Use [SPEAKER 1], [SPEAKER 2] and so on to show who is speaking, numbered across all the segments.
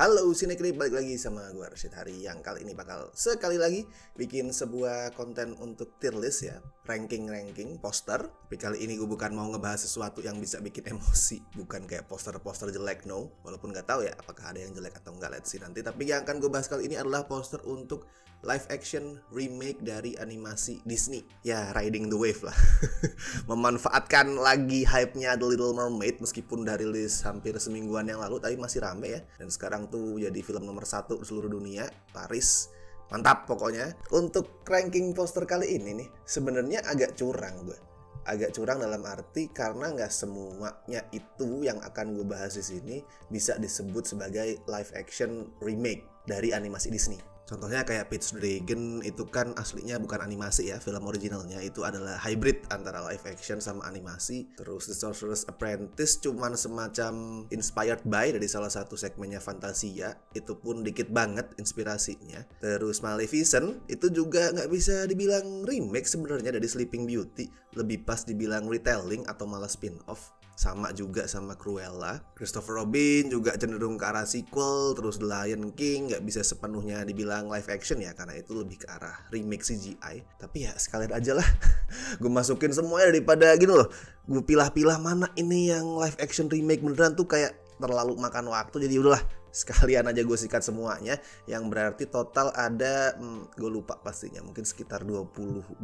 [SPEAKER 1] Halo Sinekrip, balik lagi sama gue Rashid Hari yang kali ini bakal sekali lagi bikin sebuah konten untuk tier list ya, ranking poster. Tapi kali ini gue bukan mau ngebahas sesuatu yang bisa bikin emosi, bukan kayak poster-poster jelek, no. Walaupun nggak tahu ya apakah ada yang jelek atau enggak, let's see nanti. Tapi yang akan gue bahas kali ini adalah poster untuk live action remake dari animasi Disney. Ya, riding the wave lah. Memanfaatkan lagi hype-nya The Little Mermaid, meskipun dari rilis hampir semingguan yang lalu tapi masih rame ya. Dan sekarang tuh jadi film nomor 1 di seluruh dunia, laris. Mantap pokoknya. Untuk ranking poster kali ini nih, sebenarnya agak curang gue. Agak curang dalam arti karena nggak semuanya itu yang akan gue bahas di sini bisa disebut sebagai live action remake dari animasi Disney. Contohnya kayak Pete's Dragon itu kan aslinya bukan animasi ya, film originalnya itu adalah hybrid antara live action sama animasi. Terus The Sorcerer's Apprentice cuman semacam inspired by dari salah satu segmennya Fantasia, itu pun dikit banget inspirasinya. Terus Maleficent itu juga nggak bisa dibilang remake sebenarnya dari Sleeping Beauty, lebih pas dibilang retelling atau malah spin-off. Sama juga sama Cruella. Christopher Robin juga cenderung ke arah sequel. Terus The Lion King nggak bisa sepenuhnya dibilang live action ya, karena itu lebih ke arah remake CGI. Tapi ya sekalian aja lah gue masukin semuanya daripada gini loh, gue pilah-pilah mana ini yang live action remake beneran tuh kayak terlalu makan waktu. Jadi udahlah, sekalian aja gue sikat semuanya, yang berarti total ada gue lupa pastinya, mungkin sekitar 22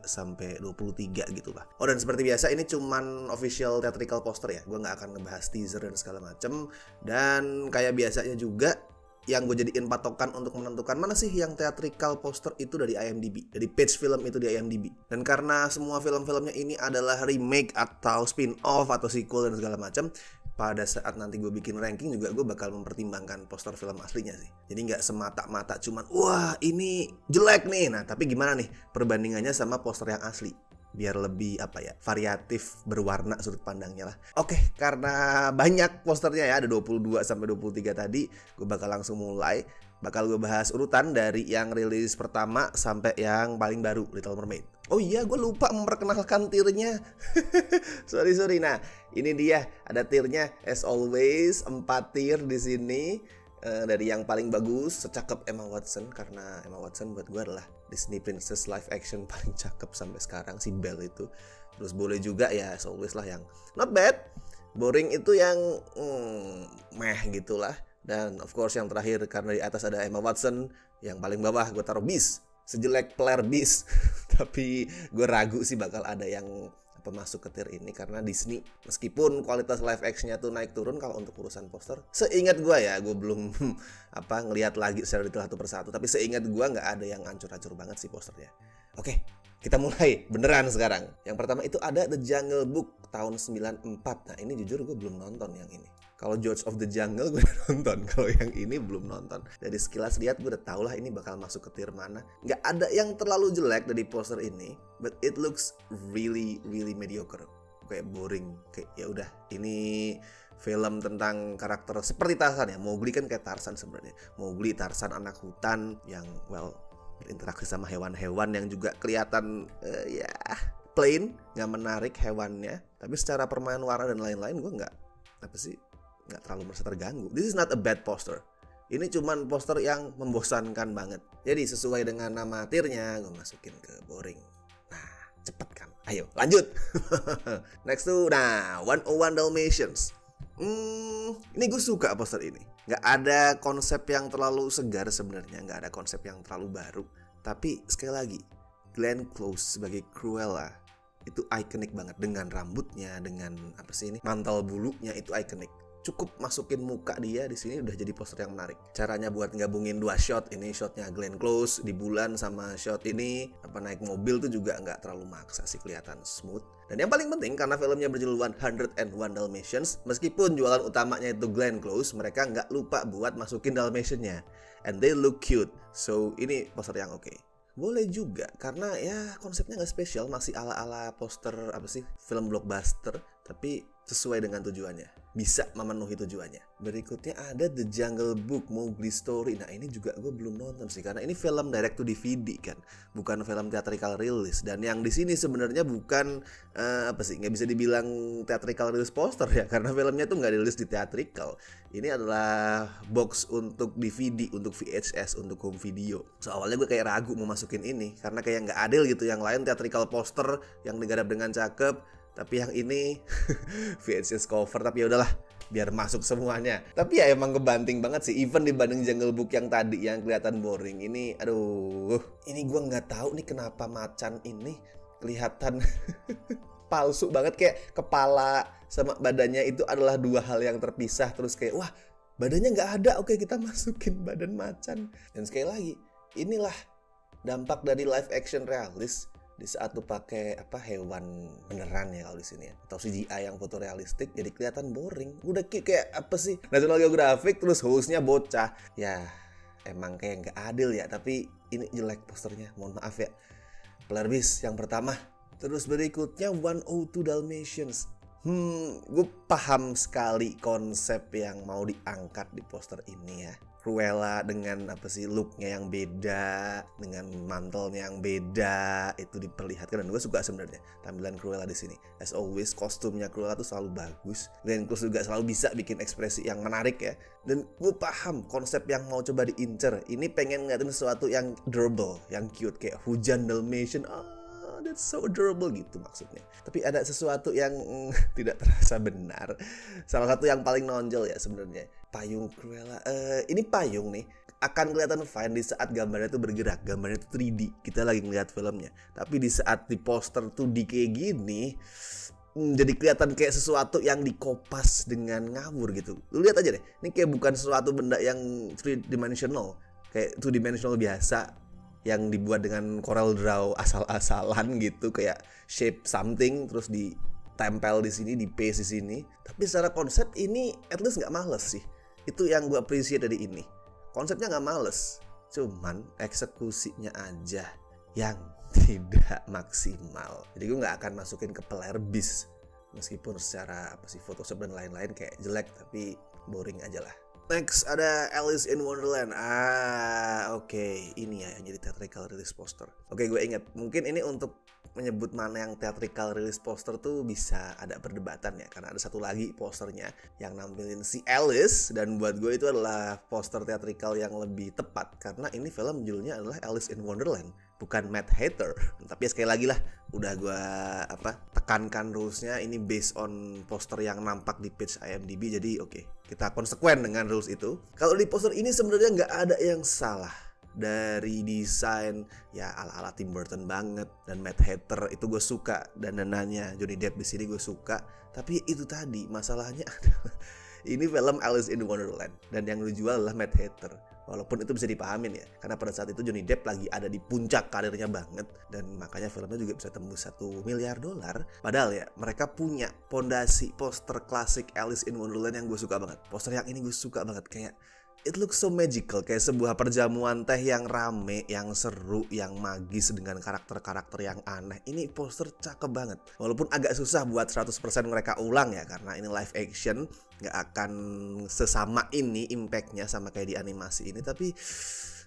[SPEAKER 1] sampai 23 gitu lah. Oh, dan seperti biasa ini cuman official theatrical poster ya, gue nggak akan ngebahas teaser dan segala macem. Dan kayak biasanya juga yang gue jadiin patokan untuk menentukan mana sih yang theatrical poster itu dari IMDb, dari page film itu di IMDb. Dan karena semua film-filmnya ini adalah remake atau spin-off atau sequel dan segala macam, pada saat nanti gue bikin ranking juga gue bakal mempertimbangkan poster film aslinya sih. Jadi nggak semata-mata cuman wah ini jelek nih. Nah tapi gimana nih perbandingannya sama poster yang asli, biar lebih variatif, berwarna sudut pandangnya lah. Oke, karena banyak posternya ya, ada 22 sampai 23 tadi, gue bakal langsung mulai. Bakal gue bahas urutan dari yang rilis pertama sampai yang paling baru, Little Mermaid. Oh iya, gue lupa memperkenalkan tiernya. sorry. Nah, ini dia, ada tiernya as always, 4 tier di sini. Dari yang paling bagus, secakep Emma Watson, karena Emma Watson buat gue adalah Disney Princess live action paling cakep sampai sekarang, si Belle itu. Terus boleh juga ya as always lah yang not bad. Boring itu yang meh gitulah. Dan of course yang terakhir, karena di atas ada Emma Watson, yang paling bawah gue taruh Beast. Sejelek player Beast tapi gue ragu sih bakal ada yang masuk ke tier ini, karena Disney meskipun kualitas live actionnya tuh naik turun kalau untuk urusan poster, seingat gue ya, gue belum ngelihat lagi secara detail satu persatu, tapi seingat gue nggak ada yang ancur-ancur banget sih posternya. Oke, kita mulai beneran sekarang. Yang pertama itu ada The Jungle Book tahun 94. Nah ini jujur gue belum nonton yang ini. Kalau George of the Jungle gue udah nonton, kalau yang ini belum nonton. Dari sekilas lihat gue udah tau lah ini bakal masuk ke tier mana. Nggak ada yang terlalu jelek dari poster ini, but it looks really mediocre. Kayak boring, kayak ya udah ini film tentang karakter seperti Tarzan ya. Mowgli kan kayak Tarzan sebenarnya. Mowgli, Tarzan anak hutan yang berinteraksi sama hewan-hewan yang juga kelihatan plain, nggak menarik hewannya. Tapi secara permainan warna dan lain-lain gue nggak terlalu merasa terganggu. This is not a bad poster. Ini cuman poster yang membosankan banget. Jadi sesuai dengan nama tiernya, gue masukin ke boring. Nah, cepet kan? Ayo lanjut. Next tuh, 101 Dalmatians. Ini gue suka poster ini. Gak ada konsep yang terlalu segar sebenarnya, gak ada konsep yang terlalu baru. Tapi sekali lagi, Glenn Close sebagai Cruella itu ikonik banget, dengan rambutnya, dengan mantel bulunya itu ikonik. Cukup masukin muka dia di sini udah jadi poster yang menarik. Caranya buat gabungin 2 shot, ini shotnya Glenn Close di bulan sama shot ini naik mobil tuh juga nggak terlalu maksa sih, kelihatan smooth. Dan yang paling penting, karena filmnya berjudul 101 Dalmatians, meskipun jualan utamanya itu Glenn Close, mereka nggak lupa buat masukin Dalmatiannya, and they look cute. So ini poster yang oke. Boleh juga, karena ya konsepnya nggak spesial, masih ala-ala poster film blockbuster, tapi sesuai dengan tujuannya, bisa memenuhi tujuannya. Berikutnya ada The Jungle Book Mowgli Story. Nah ini juga gue belum nonton sih, karena ini film direct to DVD kan, bukan film theatrical release. Dan yang di sini sebenarnya bukan nggak bisa dibilang theatrical release poster ya, karena filmnya tuh nggak dirilis di theatrical. Ini adalah box untuk DVD, untuk VHS, untuk home video. So awalnya gue kayak ragu mau masukin ini, karena kayak nggak adil gitu. Yang lain theatrical poster yang digarap dengan cakep, tapi yang ini VHS cover. Tapi ya udahlah, biar masuk semuanya. Tapi ya emang kebanting banget sih, even dibanding Jungle Book yang tadi yang kelihatan boring. Ini aduh, ini gue nggak tahu nih kenapa macan ini kelihatan palsu banget, kayak kepala sama badannya itu adalah dua hal yang terpisah. Terus kayak wah, badannya nggak ada, oke kita masukin badan macan. Dan sekali lagi, inilah dampak dari live action realis. Di saat tuh pakai hewan beneran ya kalau di sini ya, atau CGI yang fotorealistik, jadi kelihatan boring. Udah kayak apa sih, National Geographic terus hostnya bocah. Ya emang kayak nggak adil ya, tapi ini jelek posternya, mohon maaf ya. Pelerbis yang pertama. Terus berikutnya 102 Dalmatians. Gue paham sekali konsep yang mau diangkat di poster ini ya. Cruella dengan looknya yang beda, dengan mantelnya yang beda, itu diperlihatkan. Dan gue suka sebenarnya tampilan Cruella di sini. As always, kostumnya Cruella tuh selalu bagus. Glenn Close juga selalu bisa bikin ekspresi yang menarik ya. Dan gue paham konsep yang mau coba diincer. Ini pengen ngeliatin sesuatu yang adorable, yang cute, kayak hujan Dalmatian. That's so adorable gitu maksudnya. Tapi ada sesuatu yang tidak terasa benar. Salah satu yang paling nonjol ya sebenarnya, payung Cruella. Ini payung nih akan kelihatan fine di saat gambarnya tuh bergerak, gambarnya tuh 3D, kita lagi ngeliat filmnya. Tapi di saat di poster 2D kayak gini, jadi kelihatan kayak sesuatu yang dikopas dengan ngawur gitu. Lu lihat aja deh, ini kayak bukan sesuatu benda yang 3-dimensional, kayak 2-dimensional biasa yang dibuat dengan Corel Draw asal-asalan gitu, kayak shape something terus ditempel di sini, di paste di sini. Tapi secara konsep ini at least nggak males sih. Itu yang gue appreciate dari ini. Konsepnya nggak males, cuman eksekusinya aja yang tidak maksimal. Jadi gue nggak akan masukin ke pelerbis, meskipun secara Photoshop dan lain-lain kayak jelek, tapi boring aja lah. Next ada Alice in Wonderland. Oke. Ini ya yang jadi theatrical release poster. Oke, gue inget. Mungkin ini untuk menyebut mana yang theatrical release poster tuh bisa ada perdebatan ya, karena ada satu lagi posternya yang nampilin si Alice, dan buat gue itu adalah poster theatrical yang lebih tepat, karena ini film judulnya adalah Alice in Wonderland, bukan Mad Hatter. Tapi ya sekali lagi lah, udah gue tekankan rulesnya, ini based on poster yang nampak di page IMDb, jadi oke, kita konsekuen dengan rules itu. Kalau di poster ini sebenarnya nggak ada yang salah. Dari desain ya ala-ala Tim Burton banget, dan Mad Hatter itu gue suka, dan dananya Johnny Depp di sini gue suka. Tapi itu tadi masalahnya adalah ini film Alice in Wonderland dan yang dijual adalah Mad Hatter. Walaupun itu bisa dipahamin ya, karena pada saat itu Johnny Depp lagi ada di puncak karirnya banget, dan makanya filmnya juga bisa tembus $1 miliar. Padahal ya mereka punya pondasi poster klasik Alice in Wonderland yang gue suka banget. Poster yang ini gue suka banget, kayak it looks so magical, kayak sebuah perjamuan teh yang rame, yang seru, yang magis dengan karakter-karakter yang aneh. Ini poster cakep banget. Walaupun agak susah buat 100% mereka ulang ya, karena ini live action, gak akan sesama ini impactnya sama kayak di animasi ini. Tapi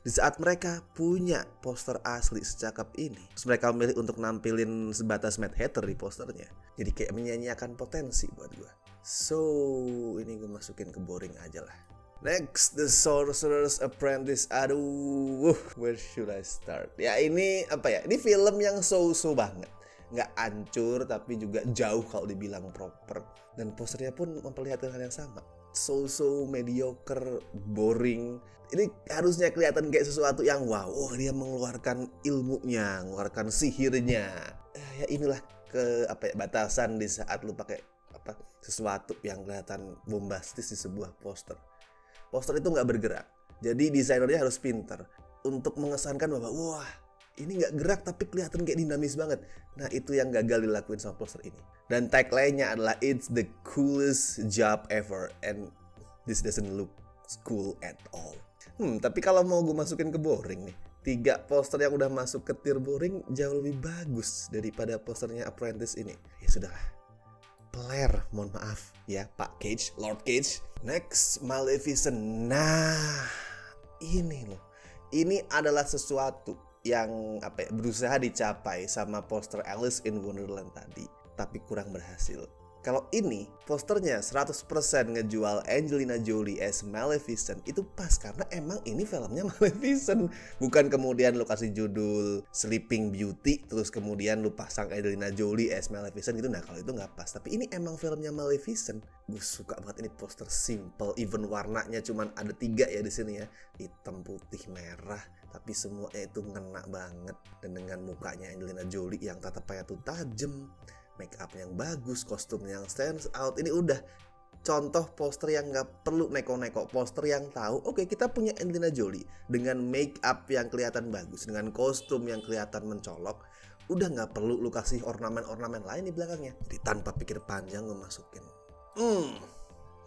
[SPEAKER 1] di saat mereka punya poster asli secakep ini, terus mereka memilih untuk nampilin sebatas Mad Hatter di posternya, jadi kayak menyanyiakan potensi buat gue. So ini gue masukin ke boring aja lah. Next, The Sorcerer's Apprentice. Aduh, where should I start? Ya ini ini film yang so-so banget. Nggak hancur tapi juga jauh kalau dibilang proper. Dan posternya pun memperlihatkan hal yang sama. So-so, mediocre, boring. Ini harusnya kelihatan kayak sesuatu yang wow, dia mengeluarkan ilmunya, mengeluarkan sihirnya. Ya inilah batasan di saat lu pakai sesuatu yang kelihatan bombastis di sebuah poster. Poster itu nggak bergerak, jadi desainernya harus pinter untuk mengesankan bahwa wah ini nggak gerak tapi kelihatan kayak dinamis banget. Nah itu yang gagal dilakuin sama poster ini. Dan tagline-nya adalah it's the coolest job ever and this doesn't look cool at all. Tapi kalau mau gue masukin ke boring nih, 3 poster yang udah masuk ke tier boring jauh lebih bagus daripada posternya Apprentice ini. Ya sudahlah, Peler, mohon maaf ya Pak Cage, Lord Cage. Next, Maleficent. Nah, ini loh. Ini adalah sesuatu yang berusaha dicapai sama poster Alice in Wonderland tadi, tapi kurang berhasil. Kalau ini posternya 100% ngejual Angelina Jolie as Maleficent, itu pas karena emang ini filmnya Maleficent. Bukan kemudian lu kasih judul Sleeping Beauty terus kemudian lu pasang Angelina Jolie as Maleficent gitu. Nah kalau itu nggak pas. Tapi ini emang filmnya Maleficent. Gue suka banget ini poster simple, even warnanya cuman ada 3 ya di sini ya, hitam, putih, merah. Tapi semuanya itu ngena banget. Dan dengan mukanya Angelina Jolie yang tatapannya tuh tajam, make up yang bagus, kostum yang stands out. Ini udah contoh poster yang gak perlu neko-neko. Poster yang tahu, oke, kita punya Angelina Jolie dengan make up yang kelihatan bagus, dengan kostum yang kelihatan mencolok. Udah gak perlu lu kasih ornamen-ornamen lain di belakangnya. Jadi tanpa pikir panjang lu masukin.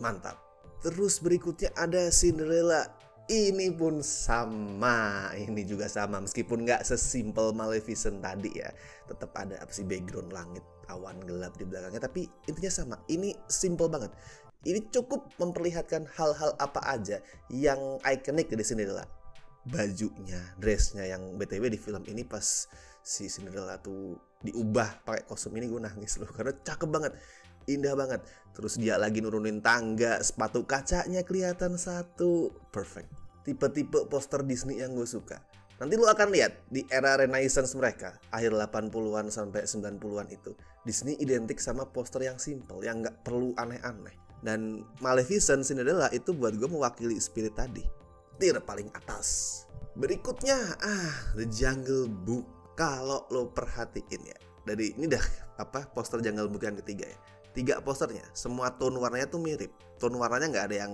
[SPEAKER 1] Mantap. Terus berikutnya ada Cinderella. Ini pun sama, ini juga sama, meskipun nggak sesimpel Maleficent tadi ya, tetap ada background langit, awan gelap di belakangnya, tapi intinya sama. Ini simple banget. Ini cukup memperlihatkan hal-hal apa aja yang ikonik di Cinderella. Bajunya, dressnya yang BTW di film ini pas si Cinderella tuh diubah pakai kostum ini gue nangis loh, karena cakep banget. Indah banget. Terus dia lagi nurunin tangga, sepatu kacanya kelihatan satu. Perfect. Tipe-tipe poster Disney yang gue suka. Nanti lu akan lihat di era Renaissance mereka, akhir 80-an sampai 90-an itu, Disney identik sama poster yang simple, yang gak perlu aneh-aneh. Dan Maleficent, Cinderella itu buat gue mewakili spirit tadi. Tier paling atas. Berikutnya, The Jungle Book. Kalau lo perhatiin ya, dari ini dah poster Jungle Book yang ketiga ya. 3 posternya, semua tone warnanya tuh mirip. Tone warnanya nggak ada yang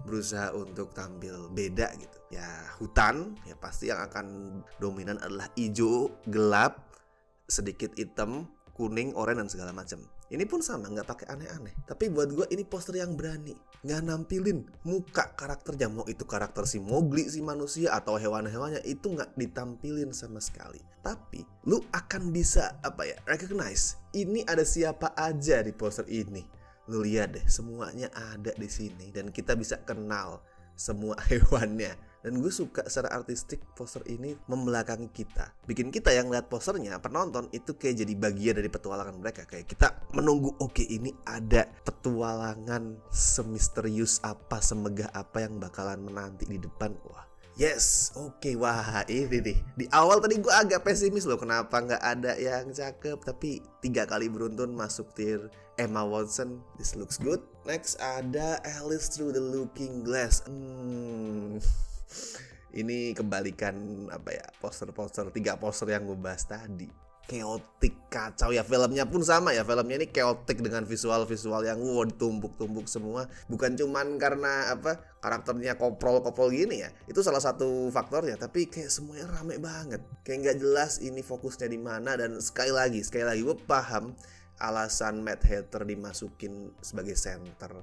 [SPEAKER 1] berusaha untuk tampil beda gitu. Ya hutan, ya pasti yang akan dominan adalah hijau, gelap, sedikit hitam, kuning, oranye dan segala macam. Ini pun sama, nggak pakai aneh-aneh. Tapi buat gue ini poster yang berani, nggak nampilin muka karakternya. Mau itu karakter si Mowgli, si manusia atau hewan-hewannya, itu nggak ditampilin sama sekali. Tapi lu akan bisa recognize ini ada siapa aja di poster ini. Lu lihat deh, semuanya ada di sini dan kita bisa kenal semua hewannya. Dan gue suka secara artistik poster ini membelakangi kita. Bikin kita yang lihat posternya, penonton itu kayak jadi bagian dari petualangan mereka. Kayak kita menunggu, oke, ini ada petualangan semisterius apa, semegah apa yang bakalan menanti di depan. Wah, yes, oke, wah ini nih. Di awal tadi gue agak pesimis loh, kenapa nggak ada yang cakep. Tapi 3 kali beruntun masuk tier Emma Watson, this looks good. Next ada Alice Through the Looking Glass. Ini kebalikan poster-poster 3 poster yang gue bahas tadi. Chaotic, kacau ya. Filmnya pun sama ya, filmnya ini chaotic dengan visual-visual yang ditumpuk-tumpuk semua. Bukan cuman karena karakternya koprol-koprol gini ya, itu salah satu faktornya, tapi kayak semuanya rame banget, kayak nggak jelas ini fokusnya di mana. Dan sekali lagi gue paham alasan Mad Hatter dimasukin sebagai center,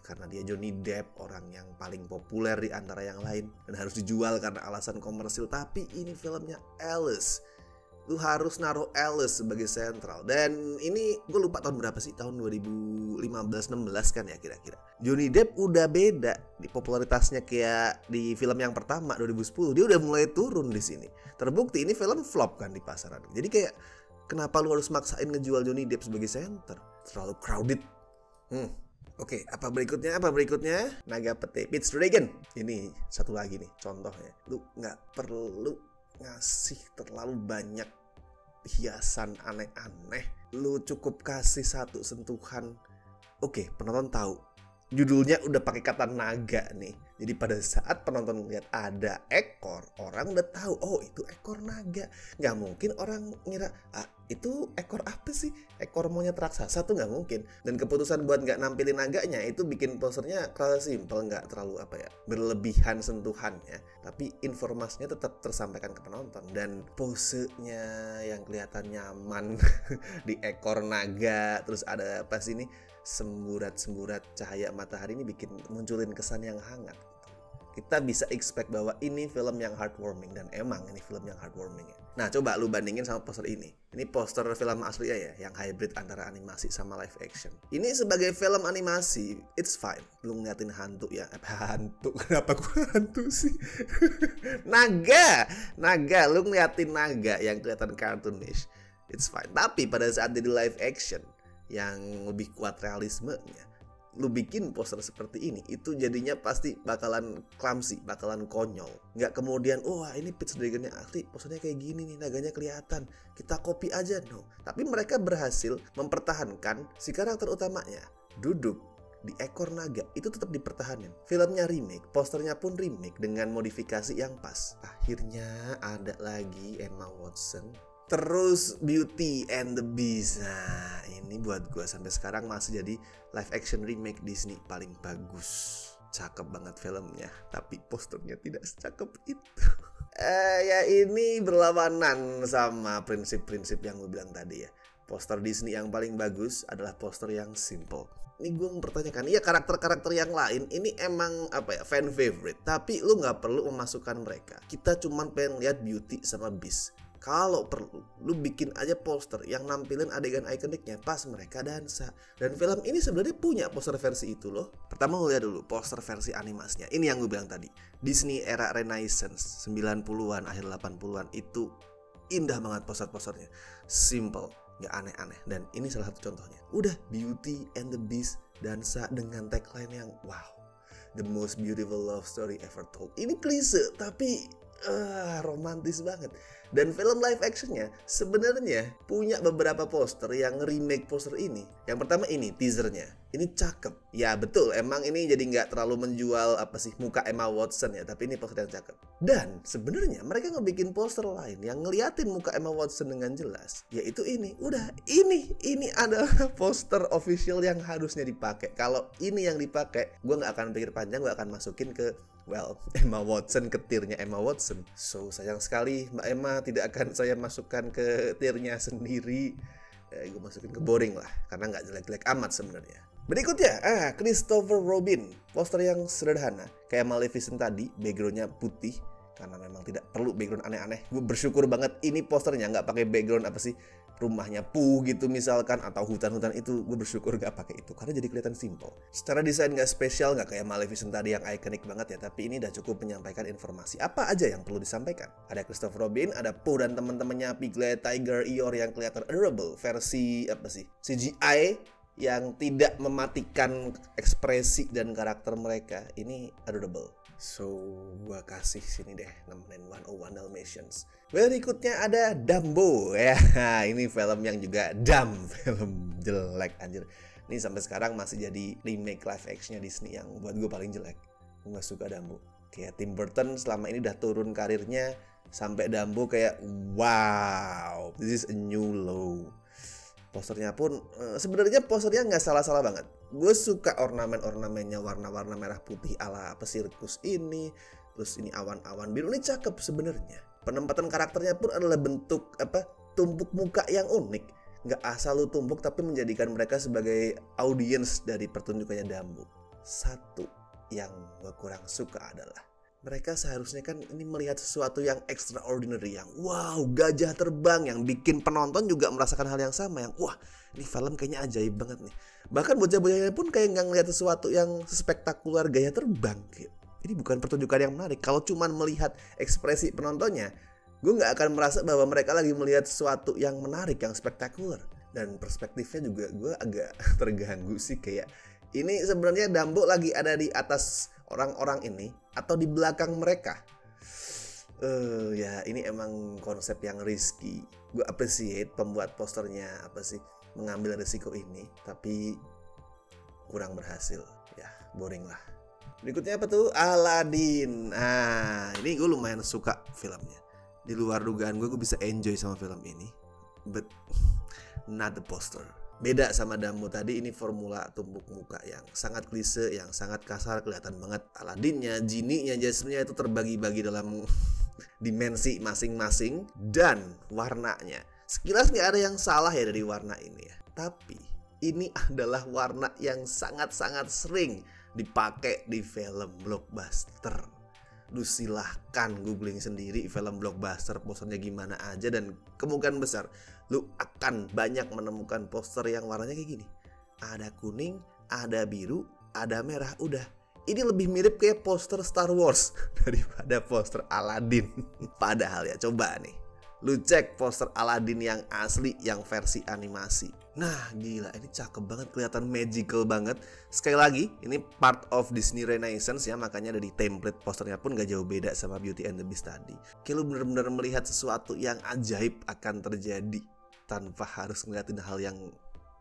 [SPEAKER 1] karena dia Johnny Depp, orang yang paling populer di antara yang lain, dan harus dijual karena alasan komersil. Tapi ini filmnya Alice, lu harus naruh Alice sebagai sentral. Dan ini gue lupa tahun berapa sih, tahun 2015-16 kan ya kira-kira. Johnny Depp udah beda di popularitasnya kayak di film yang pertama 2010. Dia udah mulai turun di sini. Terbukti ini film flop kan di pasaran. Jadi kayak kenapa lu harus maksain ngejual Johnny Depp sebagai center? Terlalu crowded. Oke, apa berikutnya? Naga Pete, Pete's Dragon. Ini satu lagi nih contohnya. Lu nggak perlu ngasih terlalu banyak hiasan aneh-aneh. Lu cukup kasih satu sentuhan. Oke, penonton tahu judulnya udah pakai kata naga nih. Jadi pada saat penonton lihat ada ekor, orang udah tahu, oh itu ekor naga. Nggak mungkin orang ngira, itu ekor apa sih? Ekor monyet raksasa tuh nggak mungkin. Dan keputusan buat nggak nampilin naganya itu bikin posternya simple, nggak terlalu berlebihan sentuhannya. Tapi informasinya tetap tersampaikan ke penonton. Dan posenya yang kelihatan nyaman di ekor naga. Terus ada semburat-semburat cahaya matahari ini bikin munculin kesan yang hangat. kita bisa expect bahwa ini film yang heartwarming, dan emang ini film yang heartwarming ya. Nah, coba lu bandingin sama poster ini. Ini poster film asli ya, yang hybrid antara animasi sama live action. Ini sebagai film animasi, it's fine. Lu ngeliatin hantu ya, hantu, kenapa gua hantu sih? Naga, lu ngeliatin naga yang kelihatan cartoonish, it's fine. Tapi pada saat jadi live action yang lebih kuat realismenya, lu bikin poster seperti ini, itu jadinya pasti bakalan clumsy, bakalan konyol. Nggak kemudian, wah ini Pete's Dragon-nya asli, posternya kayak gini nih, naganya kelihatan, kita copy aja, no. Tapi mereka berhasil mempertahankan si karakter utamanya duduk di ekor naga, itu tetap dipertahankan. Filmnya remake, posternya pun remake dengan modifikasi yang pas. Akhirnya ada lagi Emma Watson. Terus Beauty and the Beast. Nah, ini buat gue sampai sekarang masih jadi live action remake Disney paling bagus. Cakep banget filmnya, tapi posternya tidak secakep itu. Ya ini berlawanan sama prinsip-prinsip yang gue bilang tadi ya. Poster Disney yang paling bagus adalah poster yang simple. Ini gue mempertanyakan, iya karakter-karakter yang lain ini emang apa ya, fan favorite, tapi lu nggak perlu memasukkan mereka. Kita cuman pengen lihat Beauty sama Beast. Kalau perlu, lu bikin aja poster yang nampilin adegan ikoniknya pas mereka dansa. Dan film ini sebenarnya punya poster versi itu loh. Pertama lu lihat dulu poster versi animasinya. Ini yang gue bilang tadi. Disney era Renaissance 90-an, akhir 80-an itu indah banget poster-posternya. Simple, gak aneh-aneh. Dan ini salah satu contohnya. Udah Beauty and the Beast dansa dengan tagline yang wow, the most beautiful love story ever told. Ini klise tapi romantis banget. Dan film live actionnya sebenarnya punya beberapa poster yang remake poster ini. Yang pertama ini teasernya, ini cakep. Ya betul, emang ini jadi nggak terlalu menjual apa sih muka Emma Watson ya, tapi ini poster yang cakep. Dan sebenarnya mereka ngebikin poster lain yang ngeliatin muka Emma Watson dengan jelas, yaitu ini. Udah, ini adalah poster official yang harusnya dipakai. Kalau ini yang dipakai, gue nggak akan pikir panjang, gue akan masukin ke Emma Watson, ke tiernya Emma Watson. So sayang sekali Mbak Emma tidak akan saya masukkan ke tiernya sendiri. Gue masukin ke boring lah, karena nggak jelek-jelek amat sebenarnya. Berikutnya, Christopher Robin. Poster yang sederhana, kayak Maleficent tadi, backgroundnya putih, karena memang tidak perlu background aneh-aneh. Gue bersyukur banget ini posternya nggak pakai background apa sih, rumahnya Pooh gitu misalkan, atau hutan-hutan itu. Gue bersyukur gak pakai itu karena jadi kelihatan simple. Secara desain gak spesial, gak kayak Maleficent tadi yang ikonik banget ya, tapi ini udah cukup menyampaikan informasi apa aja yang perlu disampaikan. Ada Christopher Robin, ada Pooh dan teman-temannya, Piglet, Tiger, Eeyore yang kelihatan adorable, versi apa sih, CGI yang tidak mematikan ekspresi dan karakter mereka. Ini adorable. So, gua kasih sini deh, nemenin 101 Dalmatians. Berikutnya ada Dumbo ya. Ini film yang juga film jelek anjir. Ini sampai sekarang masih jadi remake live actionnya Disney yang buat gue paling jelek. Gue gak suka Dumbo. Kayak Tim Burton selama ini udah turun karirnya, sampai Dumbo kayak wow, this is a new low. Posternya pun sebenarnya posternya nggak salah-salah banget. Gue suka ornamen-ornamennya, warna-warna merah putih ala apa sirkus ini. Terus ini awan-awan biru, ini cakep sebenarnya. Penempatan karakternya pun adalah bentuk apa, tumpuk muka yang unik. Nggak asal lu tumpuk, tapi menjadikan mereka sebagai audiens dari pertunjukannya Dumbo. Satu yang gue kurang suka adalah mereka seharusnya kan ini melihat sesuatu yang extraordinary, yang wow, gajah terbang, yang bikin penonton juga merasakan hal yang sama, yang wah, ini film kayaknya ajaib banget nih. Bahkan bocah-bocahnya pun kayak nggak ngelihat sesuatu yang spektakuler gaya terbang gitu. Ini bukan pertunjukan yang menarik. Kalau cuman melihat ekspresi penontonnya, gue nggak akan merasa bahwa mereka lagi melihat sesuatu yang menarik, yang spektakuler. Dan perspektifnya juga gue agak terganggu sih, kayak ini sebenarnya Dumbo lagi ada di atas orang-orang ini atau di belakang mereka. Ya ini emang konsep yang risky. Gue appreciate pembuat posternya apa sih mengambil risiko ini, tapi kurang berhasil. Ya boring lah. Berikutnya apa tuh? Aladdin. Nah ini gue lumayan suka filmnya. Di luar dugaan gue bisa enjoy sama film ini. But not the poster. Beda sama Dumbo tadi, ini formula tumpuk muka yang sangat klise, yang sangat kasar, kelihatan banget Aladdinnya, Genie-nya, Jasmine-nya itu terbagi-bagi dalam dimensi masing-masing. Dan warnanya, sekilas nggak ada yang salah ya dari warna ini ya. Tapi ini adalah warna yang sangat-sangat sering dipakai di film blockbuster. Lu silahkan googling sendiri film blockbuster posternya gimana aja, dan kemungkinan besar lu akan banyak menemukan poster yang warnanya kayak gini. Ada kuning, ada biru, ada merah, udah. Ini lebih mirip kayak poster Star Wars daripada poster Aladdin. Padahal ya, coba nih, lu cek poster Aladdin yang asli, yang versi animasi. Nah gila, ini cakep banget, kelihatan magical banget. Sekali lagi, ini part of Disney Renaissance ya, makanya dari template posternya pun gak jauh beda sama Beauty and the Beast tadi. Kayak lu bener-bener melihat sesuatu yang ajaib akan terjadi tanpa harus ngeliatin hal yang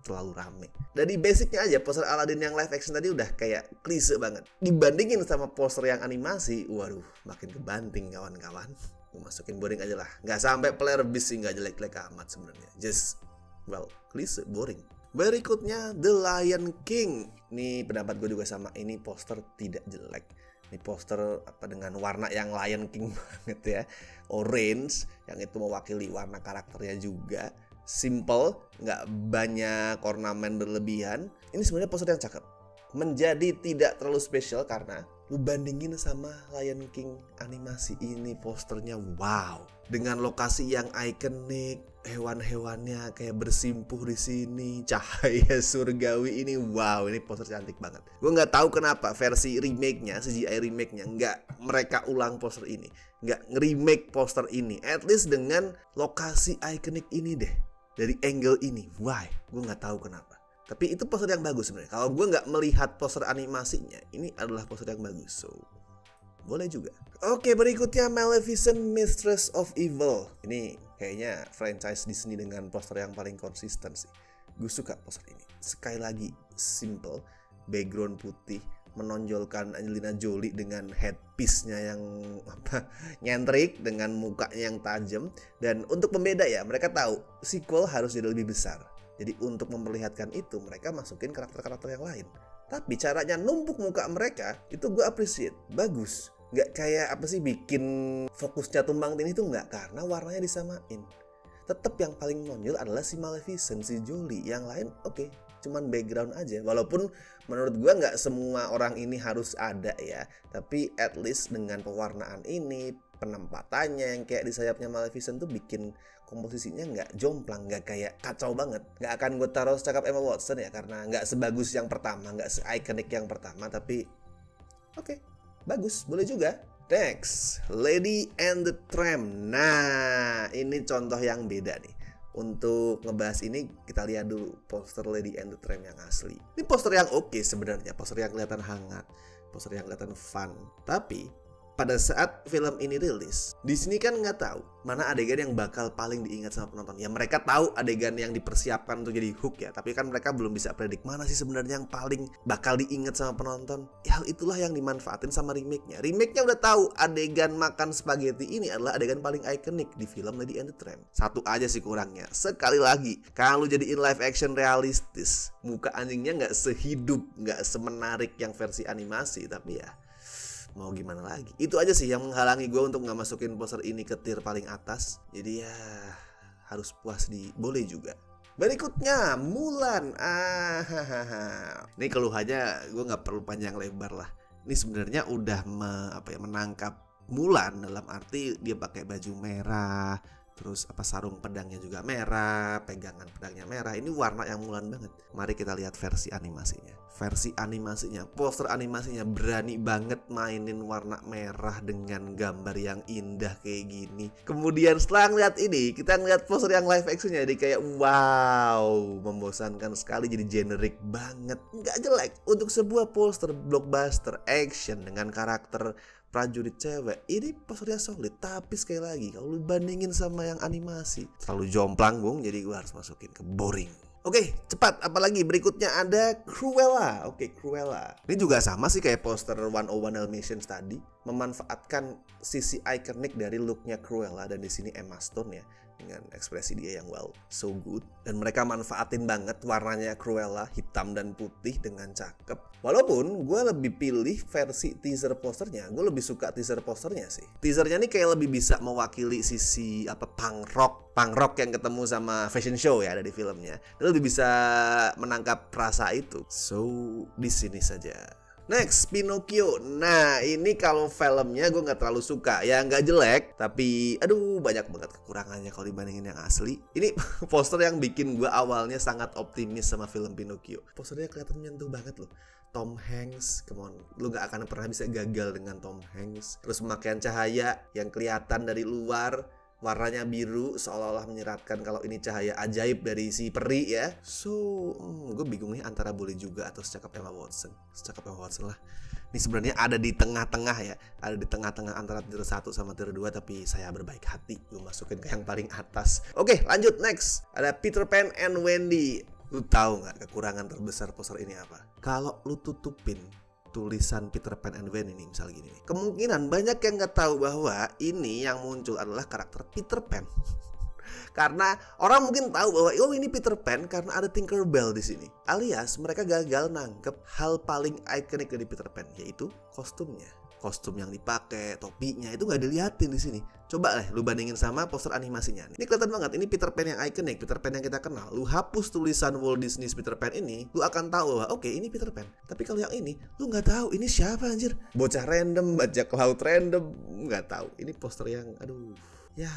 [SPEAKER 1] terlalu rame. Dari basicnya aja, poster Aladdin yang live action tadi udah kayak klise banget. Dibandingin sama poster yang animasi, waduh, makin kebanting kawan-kawan. Gue masukin boring aja lah. Gak sampai player beast sih, gak jelek-jelek amat sebenarnya. Just, well, klise, boring. Berikutnya The Lion King. Nih pendapat gue juga sama, ini poster tidak jelek. Ini poster apa dengan warna yang Lion King banget ya. Orange, yang itu mewakili warna karakternya juga. Simple, nggak banyak ornamen berlebihan. Ini sebenarnya poster yang cakep. Menjadi tidak terlalu spesial karena lu bandingin sama Lion King animasi, ini posternya wow. Dengan lokasi yang ikonik, hewan-hewannya kayak bersimpuh di sini, cahaya surgawi ini, wow, ini poster cantik banget. Gue nggak tahu kenapa versi remake-nya, CGI remake-nya nggak mereka ulang poster ini, nggak nge-remake poster ini, at least dengan lokasi ikonik ini deh. Dari angle ini, why? Gue nggak tahu kenapa. Tapi itu poster yang bagus sebenarnya. Kalau gue nggak melihat poster animasinya, ini adalah poster yang bagus. So, boleh juga. Oke, berikutnya Maleficent Mistress of Evil. Ini kayaknya franchise Disney dengan poster yang paling konsisten sih. Gue suka poster ini. Sekali lagi, simple, background putih, menonjolkan Angelina Jolie dengan headpiece-nya yang nyentrik, dengan mukanya yang tajam. Dan untuk pembeda ya, mereka tahu sequel harus jadi lebih besar. Jadi untuk memperlihatkan itu, mereka masukin karakter-karakter yang lain. Tapi caranya numpuk muka mereka, itu gue appreciate, bagus. Gak kayak apa sih bikin fokusnya tumbang tindih, itu nggak, karena warnanya disamain. Tetap yang paling menonjol adalah si Maleficent, si Jolie. Yang lain oke, cuman background aja. Walaupun menurut gue nggak semua orang ini harus ada ya, tapi at least dengan pewarnaan ini, penempatannya yang kayak di sayapnya Maleficent tuh bikin komposisinya nggak jomplang, nggak kayak kacau banget. Nggak akan gue taruh secakap Emma Watson ya, karena nggak sebagus yang pertama, nggak se-ikonik yang pertama, tapi oke, bagus, boleh juga. Next, Lady and the Tramp. Nah, ini contoh yang beda nih. Untuk ngebahas ini, kita lihat dulu poster Lady and the Tramp yang asli. Ini poster yang oke sebenarnya, poster yang kelihatan hangat, poster yang kelihatan fun. Tapi pada saat film ini rilis, Disney kan nggak tahu mana adegan yang bakal paling diingat sama penonton. Ya mereka tahu adegan yang dipersiapkan untuk jadi hook ya, tapi kan mereka belum bisa predik mana sih sebenarnya yang paling bakal diingat sama penonton. Ya, hal itulah yang dimanfaatin sama remake-nya. Remake-nya udah tahu adegan makan spaghetti ini adalah adegan paling ikonik di film Lady and the Tramp. Satu aja sih kurangnya. Sekali lagi, kalau jadiin live action realistis, muka anjingnya nggak sehidup, nggak semenarik yang versi animasi, tapi ya mau gimana lagi. Itu aja sih yang menghalangi gue untuk gak masukin poster ini ke tier paling atas. Jadi ya harus puas di boleh juga. Berikutnya Mulan. Ini keluhannya gue gak perlu panjang lebar lah. Ini sebenarnya udah menangkap Mulan, dalam arti dia pakai baju merah, terus sarung pedangnya juga merah, pegangan pedangnya merah. Ini warna yang Mulan banget. Mari kita lihat versi animasinya. Versi animasinya, poster animasinya berani banget mainin warna merah dengan gambar yang indah kayak gini. Kemudian setelah ngeliat ini, kita ngeliat poster yang live actionnya, jadi kayak wow, membosankan sekali, jadi generic banget. Nggak jelek untuk sebuah poster blockbuster action dengan karakter prajurit cewek. Ini posternya solid, tapi sekali lagi kalau lu bandingin sama yang animasi, terlalu jomplang bung, jadi gue harus masukin ke boring. Oke, cepat, apalagi berikutnya ada Cruella. Oke, Cruella. Ini juga sama sih kayak poster 101 Dalmatians tadi, memanfaatkan sisi ikonik dari looknya Cruella, dan di sini Emma Stone ya, dengan ekspresi dia yang so good. Dan mereka manfaatin banget warnanya Cruella, hitam dan putih dengan cakep. Walaupun gue lebih pilih versi teaser posternya, gue lebih suka teaser posternya sih. Teasernya nih kayak lebih bisa mewakili sisi punk rock yang ketemu sama fashion show ya, ada di filmnya. Dan lebih bisa menangkap rasa itu. So, di sini saja. Next, Pinocchio. Nah, ini kalau filmnya gue nggak terlalu suka. Ya nggak jelek, tapi aduh banyak banget kekurangannya kalau dibandingin yang asli. Ini poster yang bikin gue awalnya sangat optimis sama film Pinocchio. Posternya kelihatan menyentuh banget loh. Tom Hanks, come on, lu gak akan pernah bisa gagal dengan Tom Hanks. Terus pemakaian cahaya yang kelihatan dari luar, warnanya biru, seolah-olah menyeratkan kalau ini cahaya ajaib dari si peri ya. So, gue bingung nih antara boleh juga atau secakap Emma Watson. Secakap Emma Watson lah. Ini sebenarnya ada di tengah-tengah ya. Ada di tengah-tengah antara tier 1 sama tier 2, tapi saya berbaik hati gue masukin ke yang paling atas. Oke, lanjut next. Ada Peter Pan and Wendy. Lu tahu nggak kekurangan terbesar poster ini apa? Kalau lu tutupin tulisan Peter Pan and Wendy ini misal gini nih, kemungkinan banyak yang nggak tahu bahwa ini yang muncul adalah karakter Peter Pan. Karena orang mungkin tahu bahwa oh ini Peter Pan karena ada Tinkerbell di sini. Alias mereka gagal nangkep hal paling ikonik dari Peter Pan, yaitu kostumnya. Kostum yang dipakai, topinya itu nggak dilihatin di sini. Coba lah lu bandingin sama poster animasinya. Ini kelihatan banget, ini Peter Pan yang ikonik, Peter Pan yang kita kenal. Lu hapus tulisan Walt Disney's Peter Pan ini, lu akan tahu bahwa oke, ini Peter Pan. Tapi kalau yang ini, lu nggak tahu ini siapa anjir. Bocah random, bajak laut random, nggak tahu. Ini poster yang aduh, ya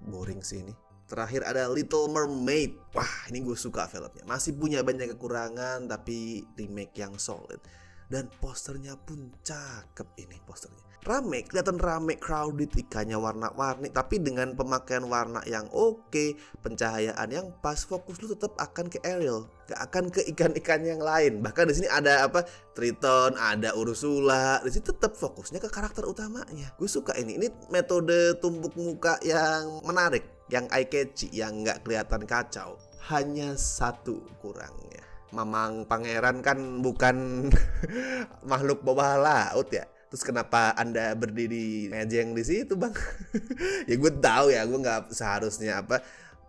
[SPEAKER 1] boring sih ini. Terakhir ada Little Mermaid. Wah, ini gue suka filmnya. Masih punya banyak kekurangan, tapi remake yang solid. Dan posternya pun cakep ini posternya. Rame, kelihatan rame, crowded, ikannya warna-warni, tapi dengan pemakaian warna yang oke, pencahayaan yang pas, fokus lu tetap akan ke Ariel, gak akan ke ikan-ikan yang lain. Bahkan di sini ada apa? Triton, ada Ursula. Di sini tetap fokusnya ke karakter utamanya. Gue suka ini. Ini metode tumpuk muka yang menarik, yang eye catchy, yang nggak kelihatan kacau. Hanya satu kurangnya. Mamang pangeran kan bukan makhluk bawah laut ya. Terus kenapa Anda berdiri ngejeng di situ, Bang? Ya gue tahu ya, gue nggak seharusnya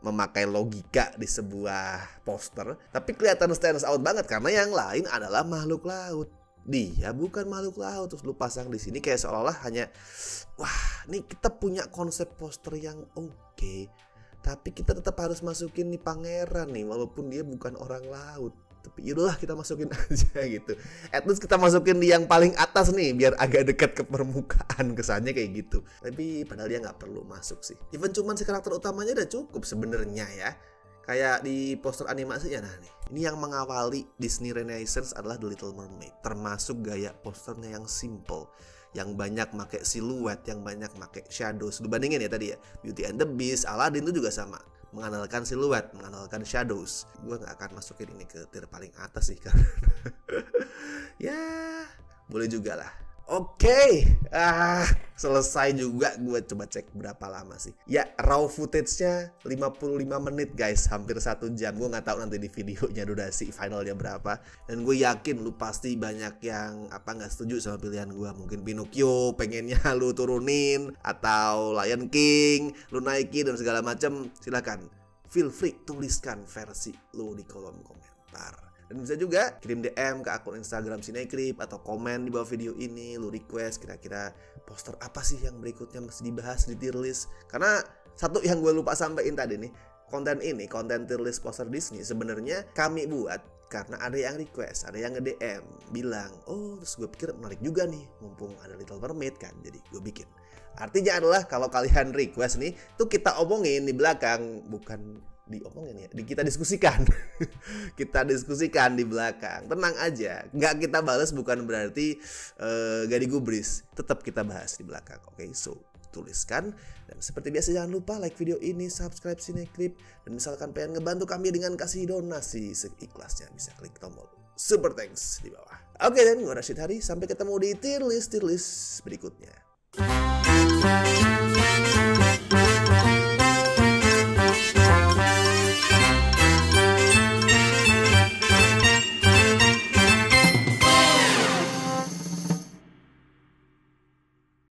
[SPEAKER 1] memakai logika di sebuah poster, tapi kelihatan stands out banget karena yang lain adalah makhluk laut. Dia bukan makhluk laut, terus lu pasang di sini kayak seolah-olah hanya wah, nih kita punya konsep poster yang oke, tapi kita tetap harus masukin nih pangeran nih walaupun dia bukan orang laut. Tapi yaudahlah kita masukin aja gitu. At least kita masukin di yang paling atas nih biar agak dekat ke permukaan, kesannya kayak gitu. Tapi padahal dia nggak perlu masuk sih. Even cuman si karakter utamanya udah cukup sebenarnya ya. Kayak di poster animasinya. Nah nih, ini yang mengawali Disney Renaissance adalah The Little Mermaid. Termasuk gaya posternya yang simple, yang banyak pakai siluet, yang banyak pakai shadows. Lu bandingin ya tadi ya, Beauty and the Beast, Aladdin itu juga sama, mengandalkan siluet, mengandalkan shadows. Gue gak akan masukin ini ke tier paling atas sih karena ya boleh juga lah. Oke, selesai juga. Gue coba cek berapa lama sih. Ya, raw footage-nya 55 menit guys, hampir 1 jam. Gue gak tahu nanti di videonya durasi finalnya berapa. Dan gue yakin lu pasti banyak yang gak setuju sama pilihan gue. Mungkin Pinocchio pengennya lu turunin, atau Lion King lu naikin dan segala macam. Silakan, feel free tuliskan versi lu di kolom komentar. Dan bisa juga kirim DM ke akun Instagram Cinecrip atau komen di bawah video ini. Lu request kira-kira poster apa sih yang berikutnya mesti dibahas di tier list. Karena satu yang gue lupa sampaikan tadi nih, konten tier list poster Disney sebenarnya kami buat karena ada yang request, ada yang nge-DM bilang, oh terus gue pikir menarik juga nih, mumpung ada Little Mermaid kan, jadi gue bikin. Artinya adalah kalau kalian request nih, tuh kita omongin di belakang, bukan diomongin ya, kita diskusikan. Kita diskusikan di belakang, tenang aja, nggak kita balas bukan berarti gak digubris, tetap kita bahas di belakang. Oke, so tuliskan, dan seperti biasa jangan lupa like video ini, subscribe Cinecrip, dan misalkan pengen ngebantu kami dengan kasih donasi seikhlasnya, bisa klik tombol super thanks di bawah. Oke, dan gue Rashid Hari, sampai ketemu di tier list berikutnya.